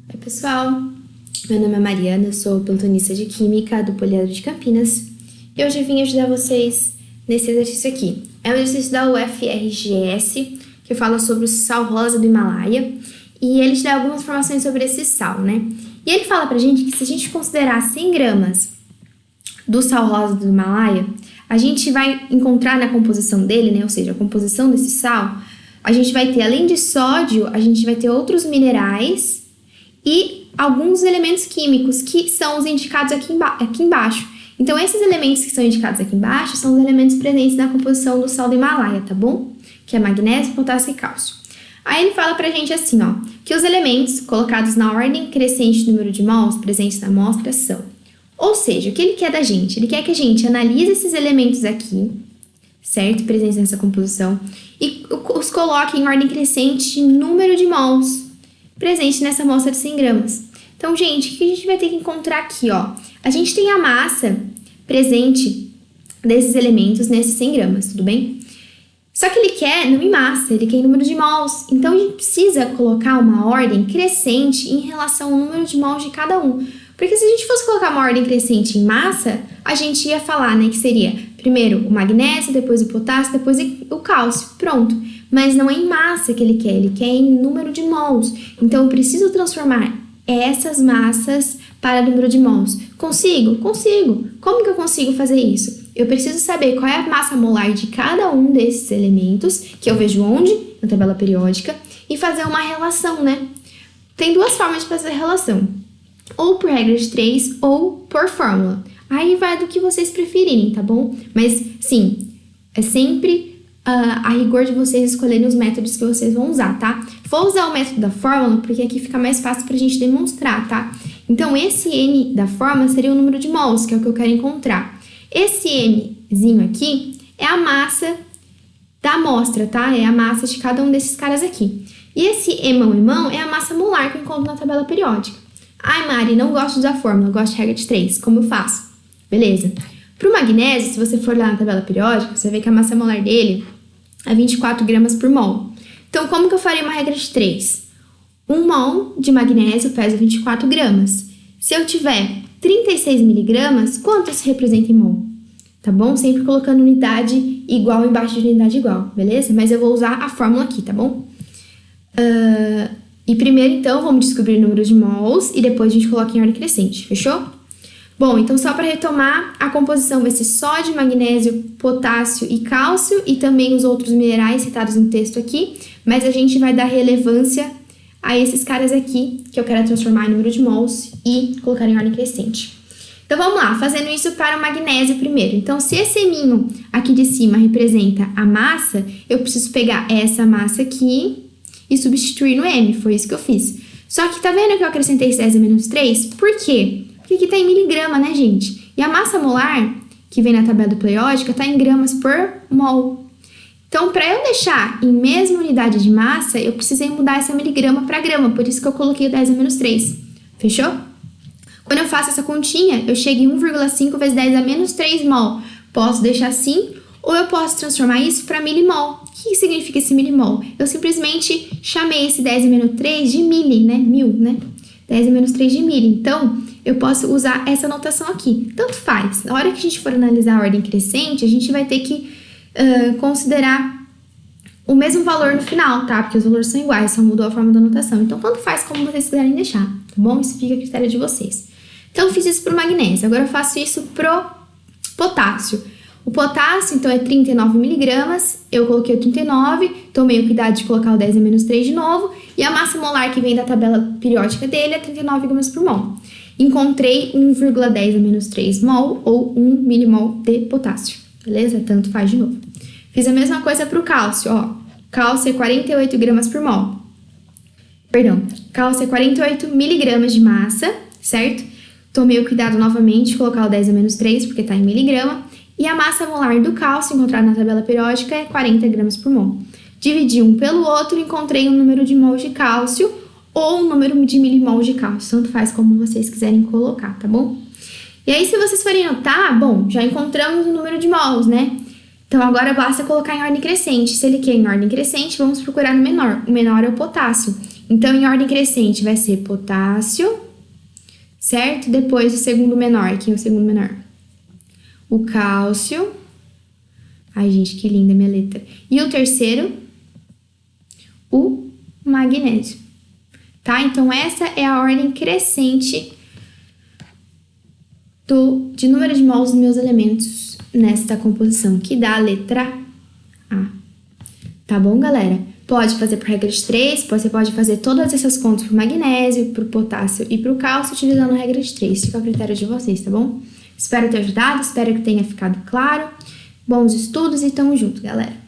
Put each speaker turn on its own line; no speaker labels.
Oi, pessoal! Meu nome é Mariana, sou plantonista de Química do Poliedro de Campinas e hoje eu vim ajudar vocês nesse exercício aqui. É um exercício da UFRGS que fala sobre o sal rosa do Himalaia e ele te dá algumas informações sobre esse sal, né? E ele fala pra gente que se a gente considerar 100 gramas do sal rosa do Himalaia, a gente vai encontrar na composição dele, né? Ou seja, a composição desse sal, a gente vai ter, além de sódio, a gente vai ter outros minerais e alguns elementos químicos que são os indicados aqui embaixo. Então, esses elementos que são indicados aqui embaixo são os elementos presentes na composição do sal do Himalaia, tá bom? Que é magnésio, potássio e cálcio. Aí ele fala pra gente assim, ó, que os elementos colocados na ordem crescente do número de mols presentes na amostra são. Ou seja, o que ele quer da gente? Ele quer que a gente analise esses elementos aqui, certo? Presentes nessa composição, e os coloque em ordem crescente de número de mols presente nessa amostra de 100 gramas. Então, gente, o que a gente vai ter que encontrar aqui, ó? A gente tem a massa presente desses elementos nesses 100 gramas, tudo bem? Só que ele quer não em massa, ele quer em número de mols. Então, a gente precisa colocar uma ordem crescente em relação ao número de mols de cada um. Porque se a gente fosse colocar uma ordem crescente em massa, a gente ia falar, né, que seria primeiro o magnésio, depois o potássio, depois o cálcio. Pronto. Mas não é em massa que ele quer em número de mols. Então, eu preciso transformar essas massas para número de mols. Consigo? Consigo. Como que eu consigo fazer isso? Eu preciso saber qual é a massa molar de cada um desses elementos, que eu vejo onde? Na tabela periódica, e fazer uma relação, né? Tem duas formas de fazer a relação. Ou por regra de 3 ou por fórmula. Aí vai do que vocês preferirem, tá bom? Mas, sim, é sempre a rigor de vocês escolherem os métodos que vocês vão usar, tá? Vou usar o método da fórmula porque aqui fica mais fácil pra gente demonstrar, tá? Então, esse N da fórmula seria o número de mols, que é o que eu quero encontrar. Esse Mzinho aqui é a massa da amostra, tá? É a massa de cada um desses caras aqui. E esse Emão é a massa molar que eu encontro na tabela periódica. Ai, Mari, não gosto de usar fórmula, gosto de regra de 3. Como eu faço? Beleza. Para o magnésio, se você for lá na tabela periódica, você vê que a massa molar dele é 24 gramas por mol. Então, como que eu faria uma regra de 3? 1 mol de magnésio pesa 24 gramas. Se eu tiver 36 miligramas, quanto isso representa em mol? Tá bom? Sempre colocando unidade igual embaixo de unidade igual, beleza? Mas eu vou usar a fórmula aqui, tá bom? E primeiro, então, vamos descobrir o número de mols e depois a gente coloca em ordem crescente, fechou? Bom, então só para retomar, a composição vai ser sódio, magnésio, potássio e cálcio e também os outros minerais citados no texto aqui, mas a gente vai dar relevância a esses caras aqui, que eu quero transformar em número de mols e colocar em ordem crescente. Então vamos lá, fazendo isso para o magnésio primeiro. Então, se esse Minho aqui de cima representa a massa, eu preciso pegar essa massa aqui e substituir no M, foi isso que eu fiz. Só que tá vendo que eu acrescentei esse 10 a menos 3? Por quê? Porque aqui tá em miligrama, né, gente? E a massa molar, que vem na tabela periódica, tá em gramas por mol. Então, para eu deixar em mesma unidade de massa, eu precisei mudar essa miligrama para grama, por isso que eu coloquei o 10 a menos 3. Fechou? Quando eu faço essa continha, eu chego em 1,5 vezes 10 a menos 3 mol. Posso deixar assim, ou eu posso transformar isso para milimol. O que significa esse milimol? Eu simplesmente chamei esse 10 a menos 3 de mili, né? Mil, né? 10 a menos 3 de mili. Então, eu posso usar essa notação aqui. Tanto faz. Na hora que a gente for analisar a ordem crescente, a gente vai ter que considerar o mesmo valor no final, tá? Porque os valores são iguais, só mudou a forma da notação. Então, tanto faz como vocês quiserem deixar, tá bom? Isso fica a critério de vocês. Então, eu fiz isso pro magnésio. Agora, eu faço isso pro potássio. O potássio, então, é 39 miligramas. Eu coloquei o 39, tomei o cuidado de colocar o 10 a menos 3 de novo. E a massa molar que vem da tabela periódica dele é 39 gramas por mol. Encontrei 1,10 a menos 3 mol ou 1 milimol de potássio. Beleza? Tanto faz de novo. Fiz a mesma coisa para o cálcio, ó. Cálcio é 48 gramas por mol. Perdão, cálcio é 48 miligramas de massa, certo? Tomei o cuidado novamente de colocar o 10 a menos 3, porque tá em miligrama. E a massa molar do cálcio, encontrada na tabela periódica, é 40 gramas por mol. Dividi um pelo outro e encontrei um número de mols de cálcio ou um número de milimols de cálcio. Tanto faz como vocês quiserem colocar, tá bom? E aí, se vocês forem notar, bom, já encontramos o número de mols, né? Então, agora basta colocar em ordem crescente. Se ele quer em ordem crescente, vamos procurar no menor. O menor é o potássio. Então, em ordem crescente, vai ser potássio, certo? Depois o segundo menor. Quem é o segundo menor? O cálcio. Ai, gente, que linda minha letra. E o terceiro, o magnésio. Tá? Então, essa é a ordem crescente de número de mols dos meus elementos nesta composição, que dá a letra A. Tá bom, galera? Pode fazer por regra de 3, você pode fazer todas essas contas pro magnésio, pro potássio e pro cálcio, utilizando a regra de 3. Fica a critério de vocês, tá bom? Espero ter ajudado, espero que tenha ficado claro. Bons estudos e tamo junto, galera!